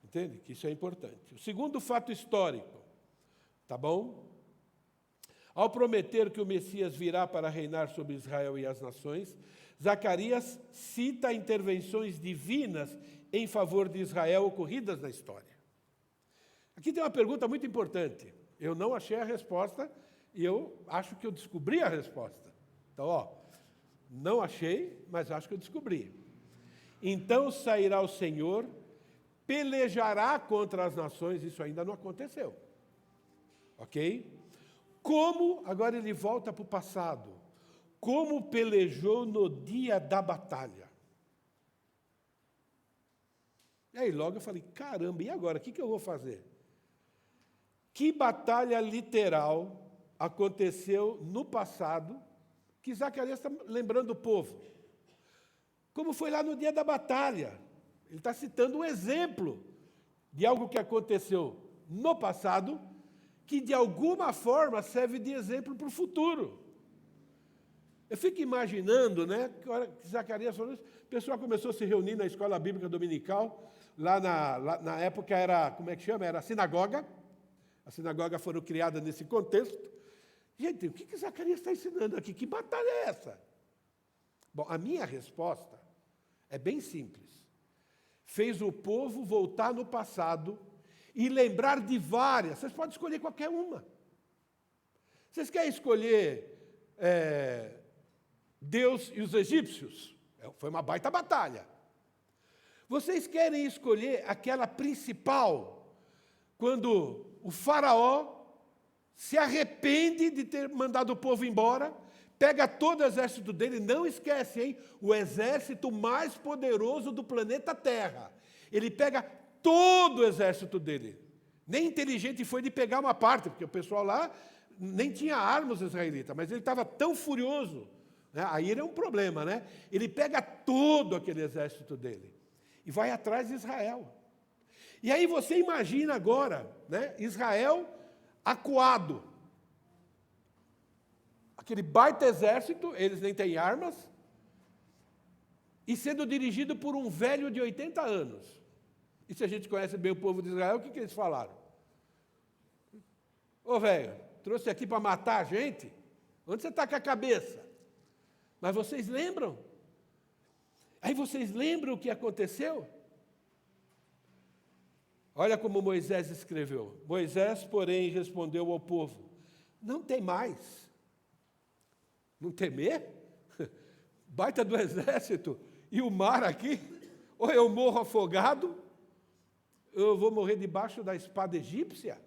Entende? Que isso é importante. O segundo fato histórico, tá bom? Ao prometer que o Messias virá para reinar sobre Israel e as nações, Zacarias cita intervenções divinas em favor de Israel ocorridas na história. Aqui tem uma pergunta muito importante. Eu não achei a resposta e eu acho que eu descobri a resposta. Então, não achei, mas acho que eu descobri. Então sairá o Senhor, pelejará contra as nações, isso ainda não aconteceu. Ok? Como, agora ele volta para o passado, como pelejou no dia da batalha. E aí logo eu falei, caramba, e agora? O que eu vou fazer? Que batalha literal aconteceu no passado, que Zacarias está lembrando o povo? Como foi lá no dia da batalha. Ele está citando um exemplo de algo que aconteceu no passado, que de alguma forma serve de exemplo para o futuro. Eu fico imaginando, né, que a hora que Zacarias falou isso, o pessoal começou a se reunir na escola bíblica dominical, lá na época era, como é que chama? Era a sinagoga. A sinagoga foram criadas nesse contexto. Gente, o que Zacarias está ensinando aqui? Que batalha é essa? Bom, a minha resposta é bem simples. Fez o povo voltar no passado e lembrar de várias. Vocês podem escolher qualquer uma. Vocês querem escolher Deus e os egípcios? Foi uma baita batalha. Vocês querem escolher aquela principal, quando o faraó se arrepende de ter mandado o povo embora, pega todo o exército dele, não esquece, hein? O exército mais poderoso do planeta Terra. Ele pega todo o exército dele. Nem inteligente foi de pegar uma parte, porque o pessoal lá nem tinha armas israelitas, mas ele estava tão furioso, né? Aí ele é um problema, né? Ele pega todo aquele exército dele e vai atrás de Israel. E aí você imagina agora, né? Israel acuado. Aquele baita exército, eles nem têm armas, e sendo dirigido por um velho de 80 anos. E se a gente conhece bem o povo de Israel, o que eles falaram? Ô velho, trouxe aqui para matar a gente? Onde você está com a cabeça? Mas vocês lembram? Aí vocês lembram o que aconteceu? Olha como Moisés escreveu. Moisés, porém, respondeu ao povo: não tem mais. Não temer? Baita do exército e o mar aqui? Ou eu morro afogado, ou eu vou morrer debaixo da espada egípcia?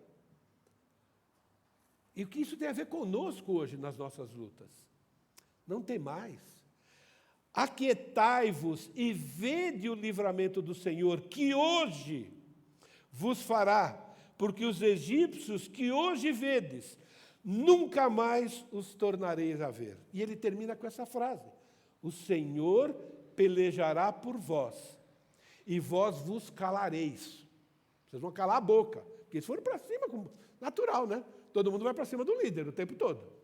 E o que isso tem a ver conosco hoje nas nossas lutas? Não tem mais. Aquietai-vos e vede o livramento do Senhor, que hoje vos fará, porque os egípcios que hoje vedes, nunca mais os tornareis a ver. E ele termina com essa frase: o Senhor pelejará por vós, e vós vos calareis. Vocês vão calar a boca, porque eles foram para cima, como natural, né? Todo mundo vai para cima do líder o tempo todo.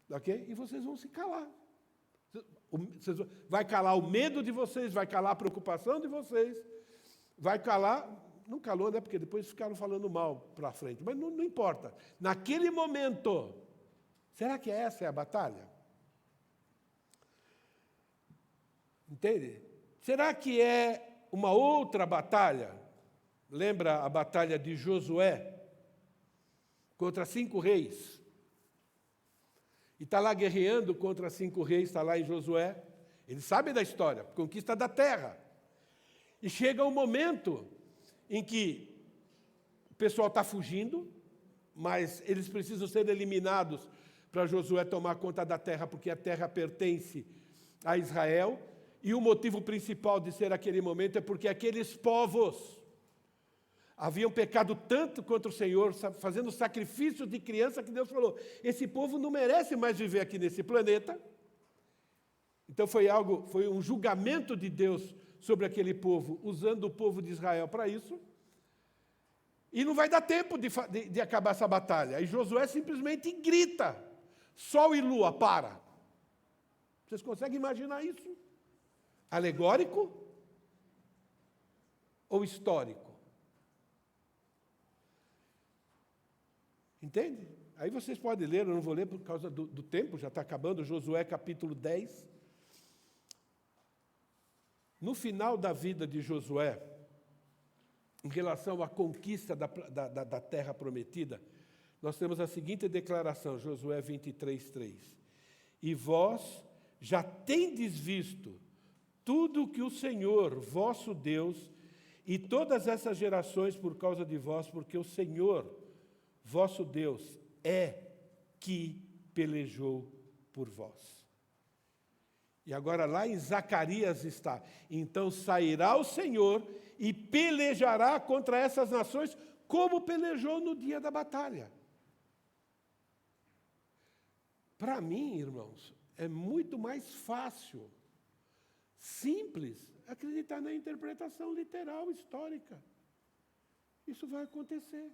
Ok? E vocês vão se calar. Vai calar o medo de vocês, vai calar a preocupação de vocês, vai calar. Não calou, né? Porque depois ficaram falando mal para frente. Mas não importa. Naquele momento, será que essa é a batalha? Entende? Será que é uma outra batalha? Lembra a batalha de Josué contra 5 reis? E está lá guerreando contra 5 reis, está lá em Josué. Eles sabem da história, conquista da terra. E chega um momento em que o pessoal está fugindo, mas eles precisam ser eliminados para Josué tomar conta da terra, porque a terra pertence a Israel. E o motivo principal de ser aquele momento é porque aqueles povos haviam pecado tanto contra o Senhor, fazendo sacrifício de criança, que Deus falou: esse povo não merece mais viver aqui nesse planeta. Então foi um julgamento de Deus sobre aquele povo, usando o povo de Israel para isso. E não vai dar tempo de acabar essa batalha. Aí Josué simplesmente grita: sol e lua, para. Vocês conseguem imaginar isso? Alegórico ou histórico? Entende? Aí vocês podem ler, eu não vou ler por causa do tempo, já está acabando, Josué capítulo 10. No final da vida de Josué, em relação à conquista da terra prometida, nós temos a seguinte declaração, Josué 23:3. E vós já tendes visto tudo que o Senhor, vosso Deus, e todas essas gerações por causa de vós, porque o Senhor, vosso Deus, é que pelejou por vós. E agora lá em Zacarias está, então sairá o Senhor e pelejará contra essas nações, como pelejou no dia da batalha. Para mim, irmãos, é muito mais fácil, simples, acreditar na interpretação literal, histórica. Isso vai acontecer.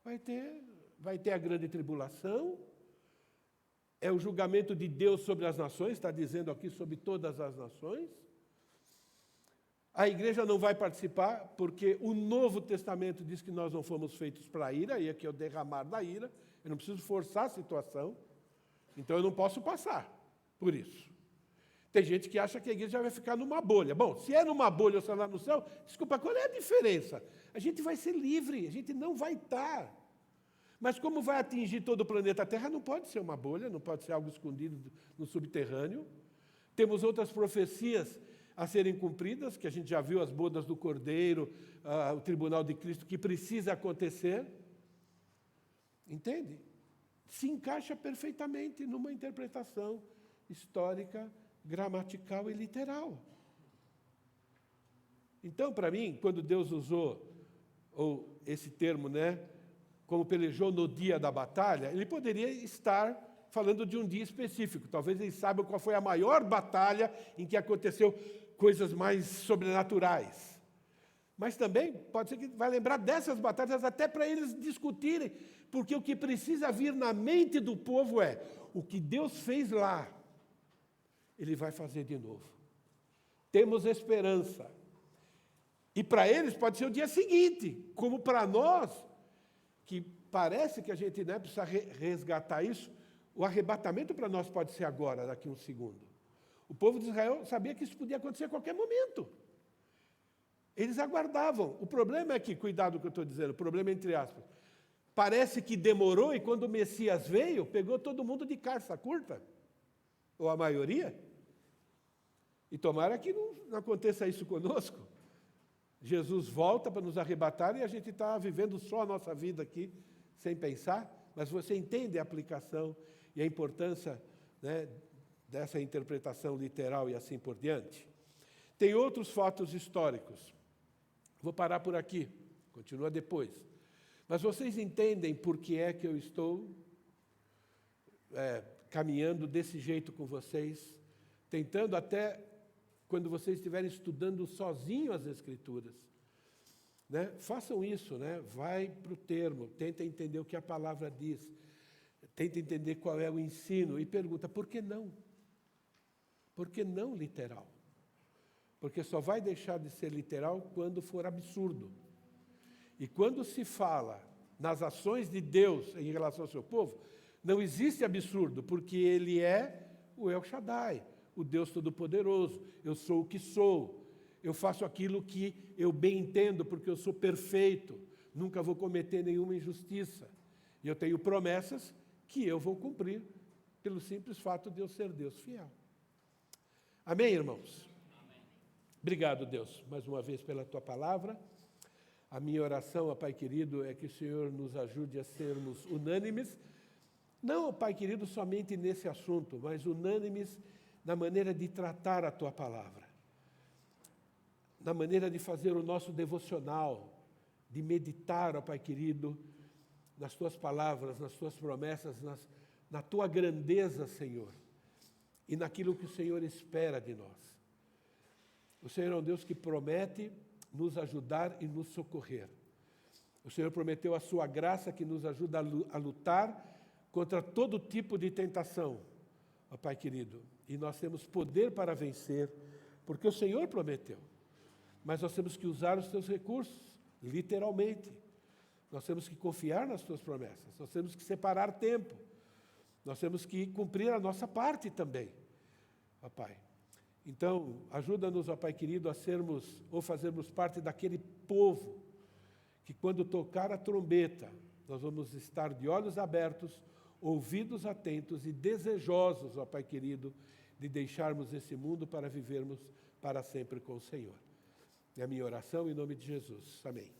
Vai ter a grande tribulação, é o julgamento de Deus sobre as nações, está dizendo aqui sobre todas as nações. A igreja não vai participar, porque o Novo Testamento diz que nós não fomos feitos para a ira, e aqui é o derramar da ira, eu não preciso forçar a situação, então eu não posso passar por isso. Tem gente que acha que a igreja vai ficar numa bolha. Bom, se é numa bolha ou se é lá no céu, desculpa, qual é a diferença? A gente vai ser livre, a gente não vai estar. Mas como vai atingir todo o planeta Terra, não pode ser uma bolha, não pode ser algo escondido no subterrâneo. Temos outras profecias a serem cumpridas, que a gente já viu, as bodas do Cordeiro, o tribunal de Cristo, que precisa acontecer. Entende? Se encaixa perfeitamente numa interpretação histórica, gramatical e literal. Então, para mim, quando Deus usou esse termo, como pelejou no dia da batalha, ele poderia estar falando de um dia específico. Talvez eles saibam qual foi a maior batalha em que aconteceu coisas mais sobrenaturais. Mas também pode ser que vai lembrar dessas batalhas até para eles discutirem, porque o que precisa vir na mente do povo é o que Deus fez lá, Ele vai fazer de novo. Temos esperança. E para eles pode ser o dia seguinte, como para nós, que parece que a gente precisa resgatar isso, o arrebatamento para nós pode ser agora, daqui a um segundo. O povo de Israel sabia que isso podia acontecer a qualquer momento. Eles aguardavam. O problema é que, cuidado com o que eu estou dizendo, o problema é entre aspas, parece que demorou e quando o Messias veio, pegou todo mundo de calça curta, ou a maioria. E tomara que não aconteça isso conosco. Jesus volta para nos arrebatar e a gente está vivendo só a nossa vida aqui, sem pensar, mas você entende a aplicação e a importância dessa interpretação literal e assim por diante. Tem outros fatos históricos. Vou parar por aqui, continua depois. Mas vocês entendem por que é que eu estou caminhando desse jeito com vocês, tentando até, quando vocês estiverem estudando sozinho as Escrituras, façam isso, vai para o termo, tenta entender o que a palavra diz, tenta entender qual é o ensino e pergunta, por que não? Por que não literal? Porque só vai deixar de ser literal quando for absurdo. E quando se fala nas ações de Deus em relação ao seu povo, não existe absurdo, porque Ele é o El Shaddai, o Deus Todo-Poderoso. Eu sou o que sou. Eu faço aquilo que eu bem entendo, porque eu sou perfeito. Nunca vou cometer nenhuma injustiça. E eu tenho promessas que eu vou cumprir, pelo simples fato de eu ser Deus fiel. Amém, irmãos? Obrigado, Deus, mais uma vez pela Tua palavra. A minha oração, ó Pai querido, é que o Senhor nos ajude a sermos unânimes, não, Pai querido, somente nesse assunto, mas unânimes na maneira de tratar a Tua palavra, na maneira de fazer o nosso devocional, de meditar, ó Pai querido, nas Tuas palavras, nas Tuas promessas, na Tua grandeza, Senhor, e naquilo que o Senhor espera de nós. O Senhor é um Deus que promete nos ajudar e nos socorrer. O Senhor prometeu a sua graça que nos ajuda a lutar contra todo tipo de tentação, ó Pai querido. E nós temos poder para vencer, porque o Senhor prometeu. Mas nós temos que usar os teus recursos, literalmente. Nós temos que confiar nas tuas promessas. Nós temos que separar tempo. Nós temos que cumprir a nossa parte também, ó Pai. Então, ajuda-nos, ó Pai querido, a sermos ou fazermos parte daquele povo que quando tocar a trombeta, nós vamos estar de olhos abertos, ouvidos atentos e desejosos, ó Pai querido, de deixarmos esse mundo para vivermos para sempre com o Senhor. É a minha oração em nome de Jesus. Amém.